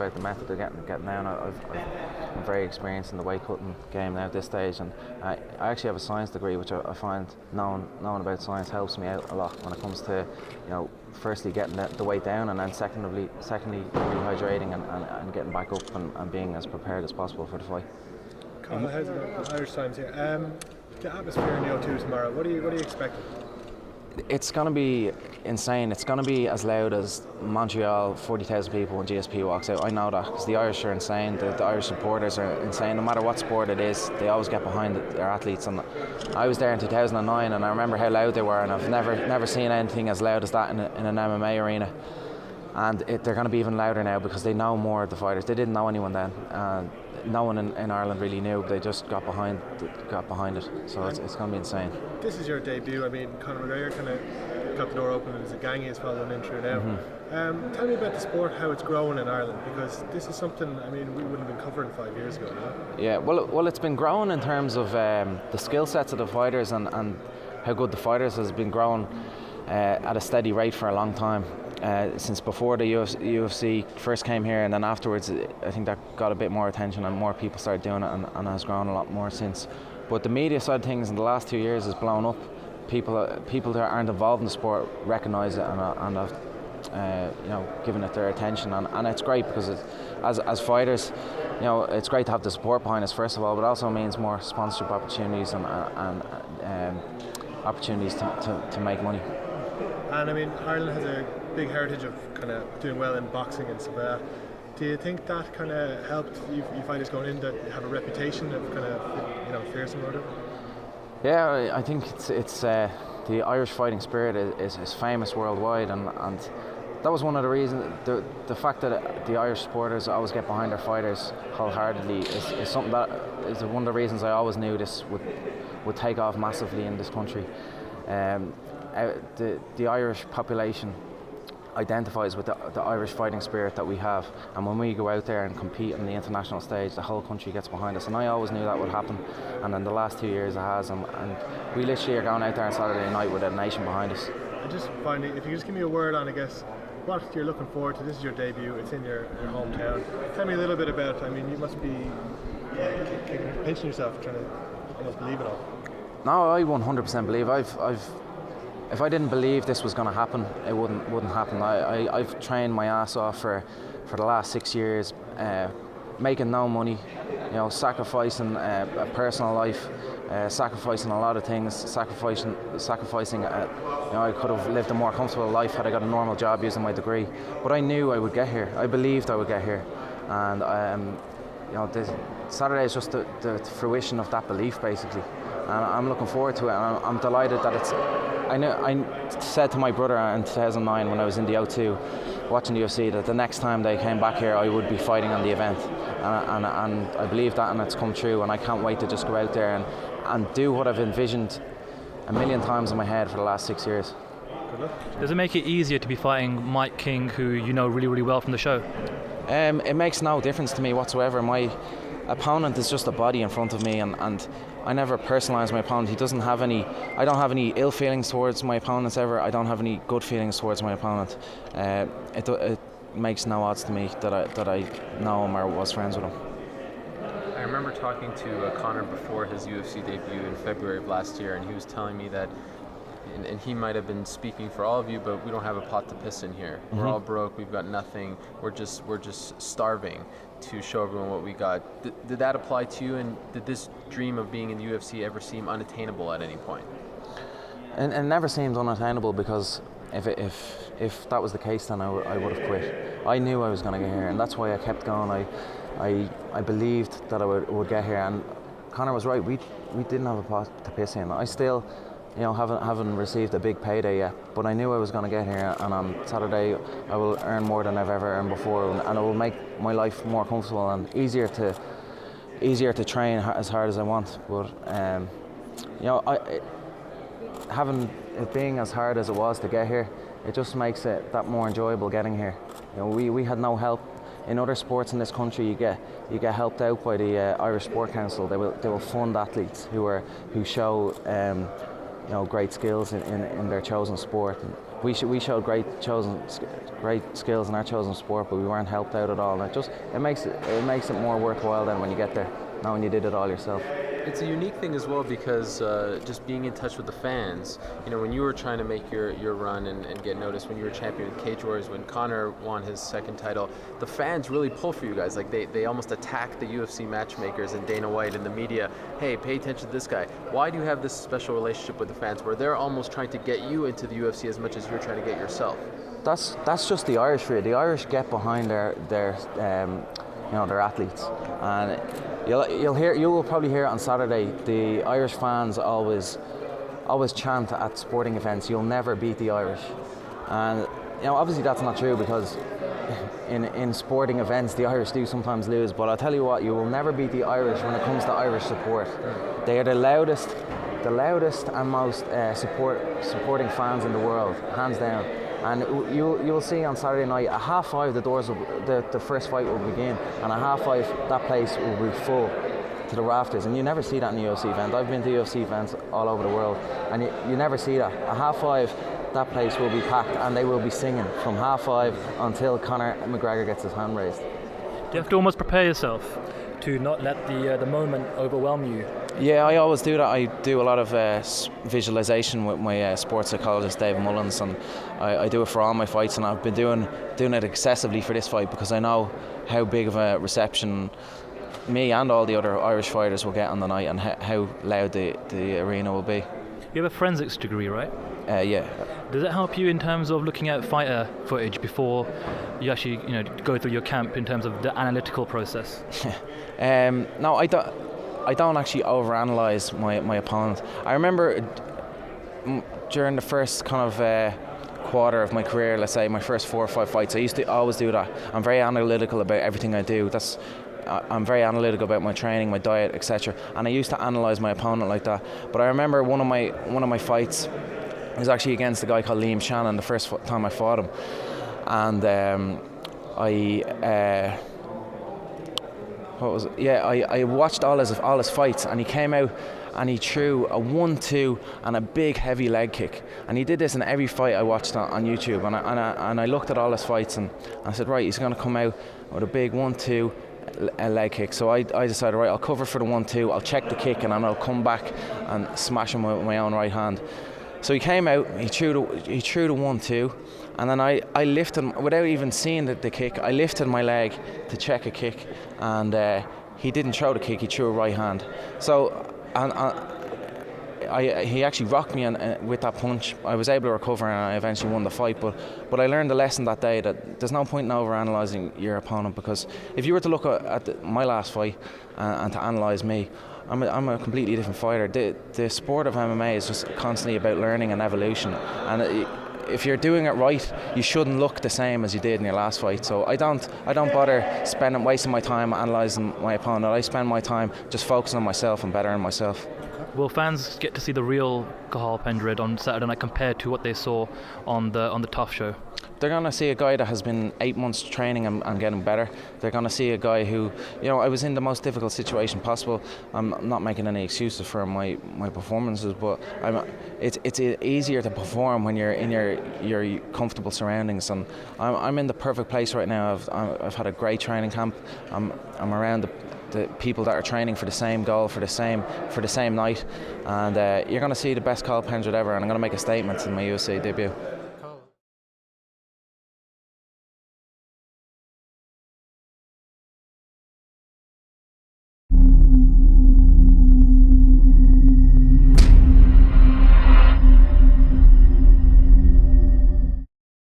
about the method of getting down. I'm very experienced in the weight cutting game now at this stage, and I actually have a science degree, which I find knowing about science helps me out a lot when it comes to, firstly getting the weight down, and then secondly rehydrating and getting back up and being as prepared as possible for the fight. Cathal, how's it going? Irish Times here. The atmosphere in the O2 tomorrow, what are you expecting? It's going to be insane. It's going to be as loud as Montreal, 40,000 people when GSP walks out. I know that because the Irish are insane. The Irish supporters are insane. No matter what sport it is, they always get behind their athletes. And I was there in 2009, and I remember how loud they were. And I've never seen anything as loud as that in an MMA arena. And they're going to be even louder now because they know more of the fighters. They didn't know anyone then. No one in Ireland really knew. They just got behind it. So it's going to be insane. This is your debut. I mean, Conor McGregor kind of got the door open, and there's a gang he's following in through now. Mm-hmm. Tell me about the sport, how it's growing in Ireland, because this is something, I mean, we wouldn't have been covering 5 years ago. Yeah, well, it's been growing in terms of the skill sets of the fighters and how good the fighters has been growing at a steady rate for a long time. Since before the UFC first came here, and then afterwards, I think that got a bit more attention and more people started doing it, and has grown a lot more since. But the media side of things in the last 2 years has blown up. People that aren't involved in the sport recognise it and have given it their attention, and it's great because as fighters, it's great to have the support behind us first of all, but also means more sponsorship opportunities and opportunities to make money. And I mean, Ireland has a big heritage of kind of doing well in boxing and stuff like that. Do you think that kind of helped you fighters going in that have a reputation of kind of fearsome or whatever? Yeah, I think it's the Irish fighting spirit is famous worldwide, and that was one of the reasons. The fact that the Irish supporters always get behind their fighters wholeheartedly is something that is one of the reasons I always knew this would take off massively in this country. The Irish population identifies with the Irish fighting spirit that we have, and when we go out there and compete on the international stage, the whole country gets behind us, and I always knew that would happen, and in the last 2 years it has, and we literally are going out there on Saturday night with a nation behind us. And just finally, if you could just give me a word on, I guess, what you're looking forward to. This is your debut, it's in your hometown. Tell me a little bit about, I mean, you must be pinching yourself, trying to almost believe it all. No, I 100% believe. If I didn't believe this was going to happen, it wouldn't happen. I've trained my ass off for the last 6 years, making no money, sacrificing a personal life, sacrificing a lot of things, sacrificing. I could have lived a more comfortable life had I got a normal job using my degree. But I knew I would get here. I believed I would get here, and this Saturday is just the fruition of that belief, basically. And I'm looking forward to it, and I'm delighted that it's. I said to my brother in 2009 when I was in the O2 watching the UFC that the next time they came back here I would be fighting on the event, and I believe that, and it's come true, and I can't wait to just go out there and do what I've envisioned a million times in my head for the last 6 years. Good luck. Does it make it easier to be fighting Mike King, who you know really, really well from the show? It makes no difference to me whatsoever. My opponent is just a body in front of me, and I never personalise my opponent. I don't have any ill feelings towards my opponents ever. I don't have any good feelings towards my opponent. It makes no odds to me that I know him or was friends with him. I remember talking to Conor before his UFC debut in February of last year, and he was telling me that, and he might have been speaking for all of you, but we don't have a pot to piss in here. Mm-hmm. We're all broke. We've got nothing. We're just starving to show everyone what we got. Did that apply to you, and did this dream of being in the UFC ever seem unattainable at any point? And it never seemed unattainable, because if that was the case, then I would have quit. I knew I was going to get here, and that's why I kept going. I believed that I would get here, and Conor was right. We didn't have a pot to piss in. I still, haven't received a big payday yet, but I knew I was going to get here, and on Saturday I will earn more than I've ever earned before, and it will make my life more comfortable and easier to train as hard as I want. But having it being as hard as it was to get here, it just makes it that more enjoyable getting here. We had no help. In other sports in this country, you get helped out by the Irish Sport Council. They will fund athletes who show great skills in their chosen sport. And we showed great skills in our chosen sport, but we weren't helped out at all. And it makes it more worthwhile then when you get there, not when you did it all yourself. It's a unique thing as well because just being in touch with the fans, when you were trying to make your run and get noticed, when you were champion in Cage Warriors, when Conor won his second title, the fans really pull for you guys. Like they almost attack the UFC matchmakers and Dana White and the media. Hey, pay attention to this guy. Why do you have this special relationship with the fans where they're almost trying to get you into the UFC as much as you're trying to get yourself? That's just the Irish for you. The Irish get behind their athletes, and you will probably hear it on Saturday. The Irish fans always chant at sporting events, "You'll never beat the Irish," and obviously that's not true because in sporting events the Irish do sometimes lose. But I'll tell you what, you will never beat the Irish when it comes to Irish support. They are the loudest and most supporting fans in the world, hands down. And you'll see on Saturday night at 5:30 the first fight will begin, and at 5:30 that place will be full to the rafters, and you never see that in a UFC event. I've been to UFC events all over the world, and you never see that. At 5:30 that place will be packed, and they will be singing from 5:30 until Conor McGregor gets his hand raised. Do you have to almost prepare yourself to not let the moment overwhelm you? Yeah, I always do that. I do a lot of visualization with my sports psychologist Dave Mullins, and I do it for all my fights, and I've been doing it excessively for this fight because I know how big of a reception me and all the other Irish fighters will get on the night, and how loud the arena will be. You have a forensics degree, right? Yeah. Does it help you in terms of looking at fighter footage before you actually go through your camp in terms of the analytical process? No, I don't actually overanalyze my opponent. I remember during the first kind of quarter of my career, let's say my first 4 or 5 fights, I used to always do that. I'm very analytical about everything I do. I'm very analytical about my training, my diet, etc. And I used to analyze my opponent like that. But I remember one of my fights was actually against a guy called Liam Shannon, the first time I fought him, and I watched all his fights, and he came out and he threw a 1-2 and a big heavy leg kick, and he did this in every fight I watched on YouTube, and I looked at all his fights and I said, right, he's going to come out with a big 1-2 a leg kick. So I decided, right, I'll cover for the 1-2, I'll check the kick, and then I'll come back and smash him with my own right hand. So he came out, he threw the 1-2, and then I lifted him without even seeing the kick. I lifted my leg to check a kick, and he didn't throw the kick, he threw a right hand. So he actually rocked me with that punch. I was able to recover, and I eventually won the fight. But I learned a lesson that day that there's no point in overanalyzing your opponent, because if you were to look at my last fight and to analyse me, I'm a completely different fighter. The sport of MMA is just constantly about learning and evolution, and if you're doing it right, you shouldn't look the same as you did in your last fight. So I don't bother wasting my time analysing my opponent. I spend my time just focusing on myself and bettering myself. Will fans get to see the real Cathal Pendred on Saturday night compared to what they saw on the Tough show? They're going to see a guy that has been 8 months training and getting better. They're going to see a guy who, I was in the most difficult situation possible. I'm not making any excuses for my performances, but it's easier to perform when you're in your comfortable surroundings. And I'm in the perfect place right now. I've had a great training camp. I'm around the people that are training for the same goal, for the same night, and you're going to see the best Cathal Pendred ever, and I'm going to make a statement in my UFC debut.